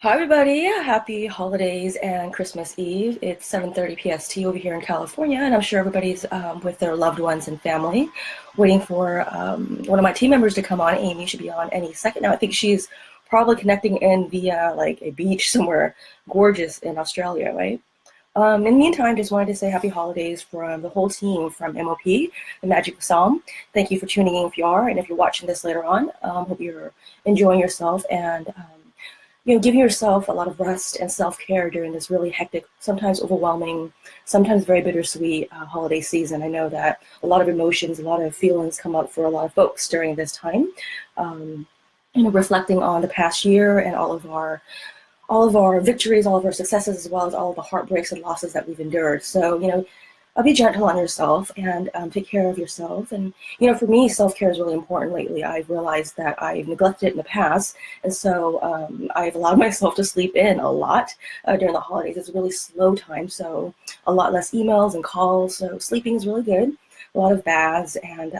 Hi everybody, happy holidays and Christmas Eve. It's 7:30 PST over here in California, and I'm sure everybody's with their loved ones and family, waiting for one of my team members to come on. Amy should be on any second now. I think she's probably connecting in via like a beach somewhere gorgeous in Australia, right? In the meantime, just wanted to say happy holidays from the whole team from MOP, the Magic of Psalm. Thank you for tuning in if you are, and if you're watching this later on, hope you're enjoying yourself and giving yourself a lot of rest and self-care during this really hectic, sometimes overwhelming, sometimes very bittersweet holiday season. I know that a lot of emotions, a lot of feelings come up for a lot of folks during this time. Um, Reflecting on the past year and all of our victories, all of our successes, as well as all of the heartbreaks and losses that we've endured. So, be gentle on yourself and take care of yourself. And, for me, self-care is really important lately. I've realized that I've neglected it in the past. And so I've allowed myself to sleep in a lot during the holidays. It's a really slow time, so a lot less emails and calls. So sleeping is really good. A lot of baths and,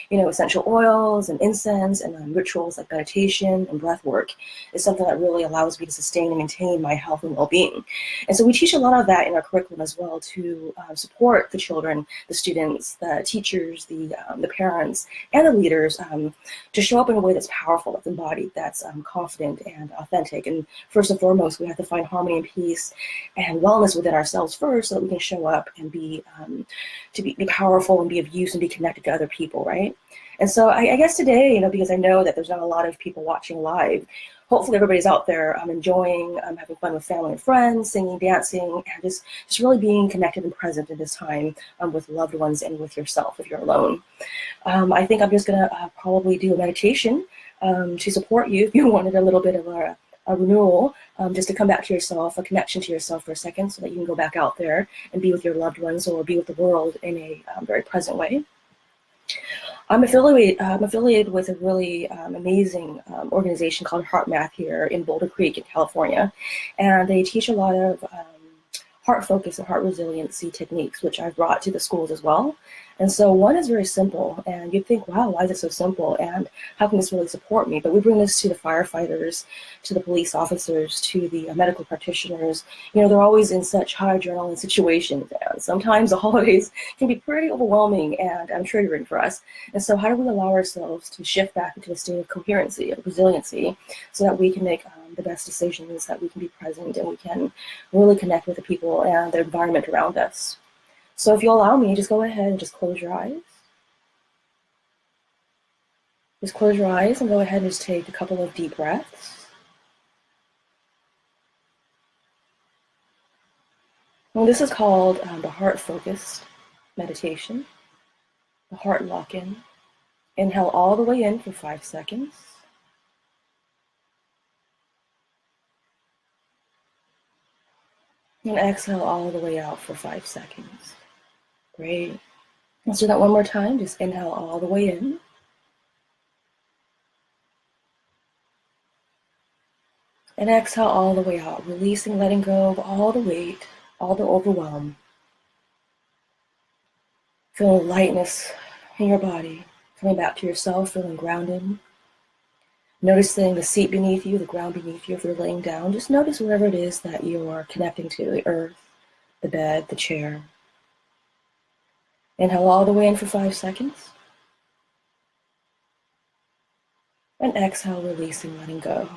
essential oils and incense and rituals like meditation and breath work is something that really allows me to sustain and maintain my health and well-being. And so we teach a lot of that in our curriculum as well to support the children, the students, the teachers, the parents, and the leaders to show up in a way that's powerful, that's embodied, that's confident and authentic. And first and foremost, we have to find harmony and peace and wellness within ourselves first so that we can show up and be powerful and be of use and be connected to other people, right? And so I guess today, because I know that there's not a lot of people watching live, hopefully everybody's out there enjoying, having fun with family and friends, singing, dancing, and just really being connected and present in this time with loved ones and with yourself if you're alone. I think I'm just going to probably do a meditation to support you if you wanted a little bit of a renewal, just to come back to yourself, a connection to yourself for a second so that you can go back out there and be with your loved ones or be with the world in a very present way. I'm affiliated with a really amazing organization called Heart Math here in Boulder Creek in California, and they teach a lot of heart focus and heart resiliency techniques, which I've brought to the schools as well. And so one is very simple, and you'd think, wow, why is it so simple? And how can this really support me? But we bring this to the firefighters, to the police officers, to the medical practitioners. They're always in such high adrenaline situations, and sometimes the holidays can be pretty overwhelming and triggering for us. And so how do we allow ourselves to shift back into a state of coherency, of resiliency, so that we can make the best decisions, that we can be present, and we can really connect with the people and the environment around us. So if you'll allow me, just go ahead and just close your eyes. Just close your eyes and go ahead and just take a couple of deep breaths. Well, this is called the heart-focused meditation, the heart lock-in. Inhale all the way in for 5 seconds. And exhale all the way out for 5 seconds. Great. Let's do that one more time. Just inhale all the way in. And exhale all the way out, releasing, letting go of all the weight, all the overwhelm. Feeling lightness in your body, coming back to yourself, feeling grounded. Noticing the seat beneath you, the ground beneath you if you're laying down. Just notice wherever it is that you are connecting to, the earth, the bed, the chair. Inhale all the way in for 5 seconds. And exhale, releasing, letting go.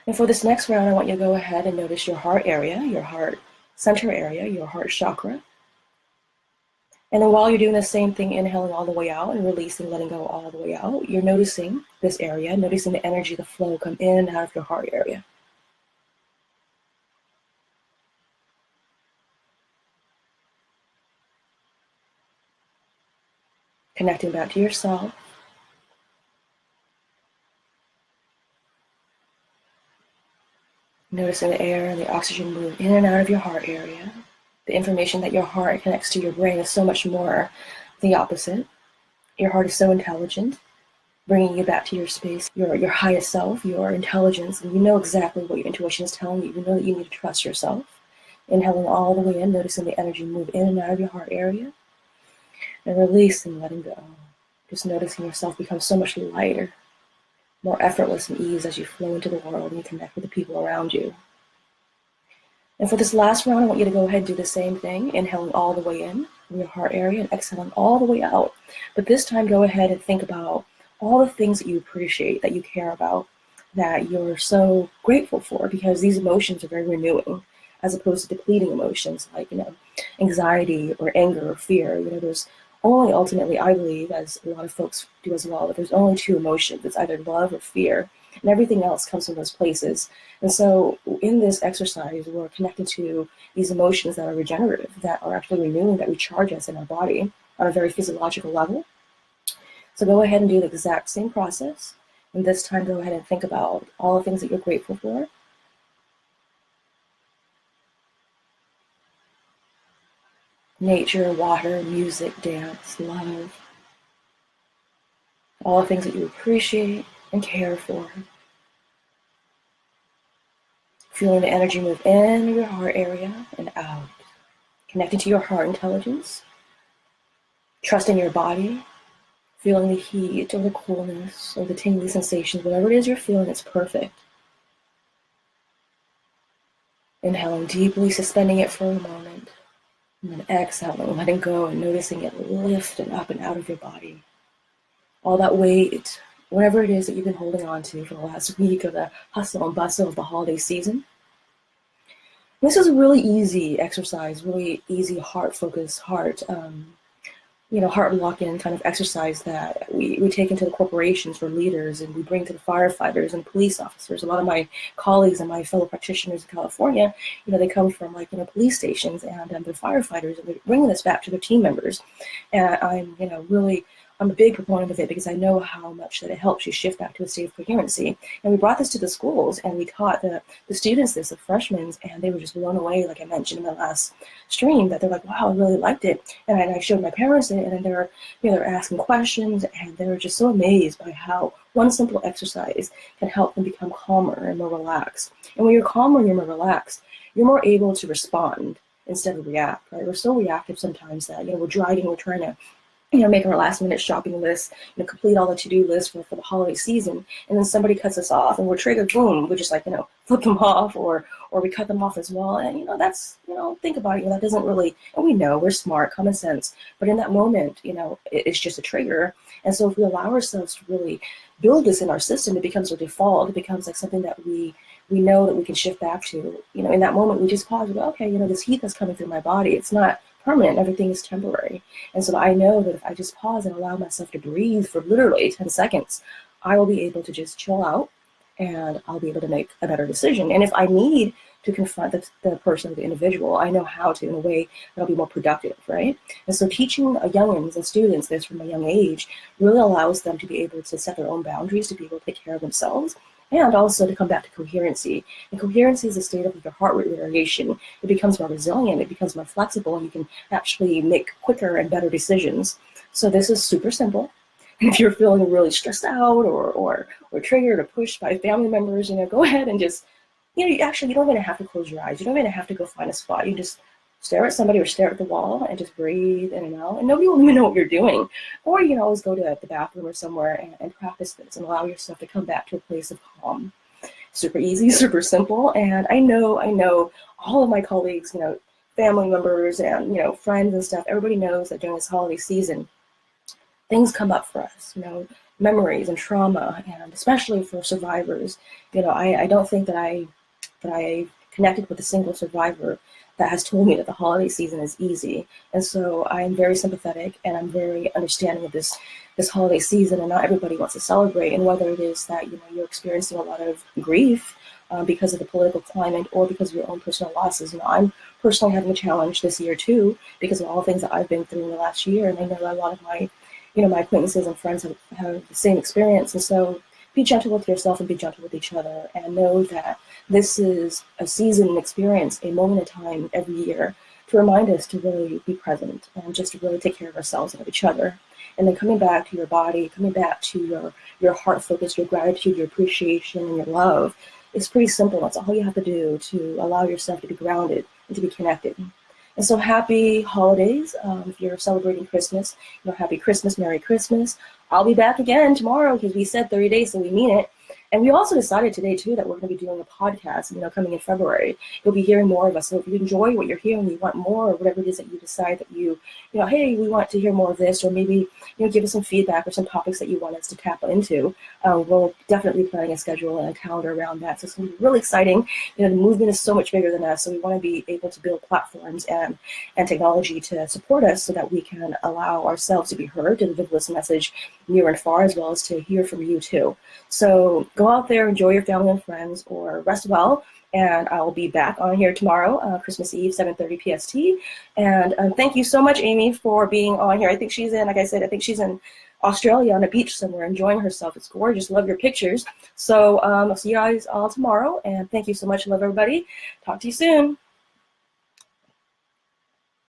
And for this next round, I want you to go ahead and notice your heart area, your heart center area, your heart chakra. And then while you're doing the same thing, inhaling all the way out and releasing, letting go all the way out, you're noticing this area, noticing the energy, the flow come in and out of your heart area. Connecting back to yourself. Noticing the air and the oxygen move in and out of your heart area. The information that your heart connects to your brain is so much more the opposite. Your heart is so intelligent, bringing you back to your space, your highest self, your intelligence, and you know exactly what your intuition is telling you. You know that you need to trust yourself. Inhaling all the way in, noticing the energy move in and out of your heart area, and releasing, letting go. Just noticing yourself become so much lighter, more effortless and ease as you flow into the world and you connect with the people around you. And for this last round, I want you to go ahead and do the same thing, inhaling all the way in your heart area and exhaling all the way out. But this time, go ahead and think about all the things that you appreciate, that you care about, that you're so grateful for, because these emotions are very renewing, as opposed to depleting emotions like, anxiety or anger or fear. There's only ultimately, I believe, as a lot of folks do as well, that there's only two emotions. It's either love or fear, and everything else comes from those places. And so in this exercise, we're connected to these emotions that are regenerative, that are actually renewing, that recharge us in our body on a very physiological level. So go ahead and do the exact same process. And this time, go ahead and think about all the things that you're grateful for. Nature, water, music, dance, love. All the things that you appreciate and care for. Feeling the energy move in your heart area and out. Connecting to your heart intelligence. Trusting your body. Feeling the heat or the coolness or the tingly sensations. Whatever it is you're feeling, it's perfect. Inhaling deeply, suspending it for a moment. And then exhaling, letting go and noticing it lift and up and out of your body. All that weight, whatever it is that you've been holding on to for the last week of the hustle and bustle of the holiday season. This is a really easy exercise, really easy heart-focused, heart lock-in kind of exercise that we take into the corporations for leaders, and we bring to the firefighters and police officers. A lot of my colleagues and my fellow practitioners in California, they come from police stations, and they're firefighters, and they're bringing this back to their team members. And I'm a big proponent of it because I know how much that it helps you shift back to a state of coherency. And we brought this to the schools, and we taught the students this, the freshmen, and they were just blown away, like I mentioned in the last stream, that they're like, wow, I really liked it. And I showed my parents it, and then they're asking questions, and they were just so amazed by how one simple exercise can help them become calmer and more relaxed. And when you're calmer and you're more relaxed, you're more able to respond instead of react, right? We're so reactive sometimes that, we're driving, we're trying to make our last minute shopping list, complete all the to-do lists for the holiday season, and then somebody cuts us off and we're triggered, boom, we just flip them off, or we cut them off as well. And that's, think about it, that doesn't really, and we know we're smart, common sense, but in that moment, it's just a trigger. And so if we allow ourselves to really build this in our system, it becomes our default. It becomes like something that we know that we can shift back to. In that moment, we just pause and go, okay, this heat that's coming through my body, it's not permanent, everything is temporary. And so I know that if I just pause and allow myself to breathe for literally 10 seconds, I will be able to just chill out, and I'll be able to make a better decision. And if I need to confront the person, the individual, I know how to in a way that'll be more productive, right? And so teaching youngins and students this from a young age really allows them to be able to set their own boundaries, to be able to take care of themselves, and also to come back to coherency. And coherency is a state of your heart rate variation. It becomes more resilient, it becomes more flexible, and you can actually make quicker and better decisions. So this is super simple. And if you're feeling really stressed out or triggered or pushed by family members, go ahead and just, you don't even have to close your eyes. You don't even have to go find a spot. You just stare at somebody or stare at the wall and just breathe in and out, and nobody will even know what you're doing. Or you can always go to the bathroom or somewhere and practice this and allow yourself to come back to a place of calm. Super easy, super simple. And I know all of my colleagues, family members and, friends and stuff, everybody knows that during this holiday season, things come up for us, memories and trauma, and especially for survivors. I don't think that I connected with a single survivor that has told me that the holiday season is easy. And so I am very sympathetic, and I'm very understanding of this holiday season, and not everybody wants to celebrate. And whether it is that you're experiencing a lot of grief because of the political climate, or because of your own personal losses. I'm personally having a challenge this year too, because of all the things that I've been through in the last year, and I know a lot of my my acquaintances and friends have the same experience. And so be gentle with yourself and be gentle with each other, and know that this is a season, an experience, a moment in time every year to remind us to really be present and just to really take care of ourselves and of each other. And then coming back to your body, coming back to your heart focus, your gratitude, your appreciation, and your love. It's pretty simple. That's all you have to do to allow yourself to be grounded and to be connected. And so happy holidays. If you're celebrating Christmas, happy Christmas, Merry Christmas. I'll be back again tomorrow because we said 30 days, so we mean it. And we also decided today, too, that we're going to be doing a podcast, coming in February. You'll be hearing more of us. So if you enjoy what you're hearing, you want more, or whatever it is that you decide that hey, we want to hear more of this, or maybe, give us some feedback or some topics that you want us to tap into, we'll definitely be planning a schedule and a calendar around that. So it's going to be really exciting. The movement is so much bigger than us, so we want to be able to build platforms and technology to support us so that we can allow ourselves to be heard, to deliver this message near and far, as well as to hear from you, too. So go out there, enjoy your family and friends, or rest well. And I will be back on here tomorrow, Christmas Eve, 7:30 PST. And thank you so much, Amy, for being on here. I think she's in, like I said, she's in Australia on a beach somewhere enjoying herself. It's gorgeous. Love your pictures. So I'll see you guys all tomorrow. And thank you so much. Love everybody. Talk to you soon.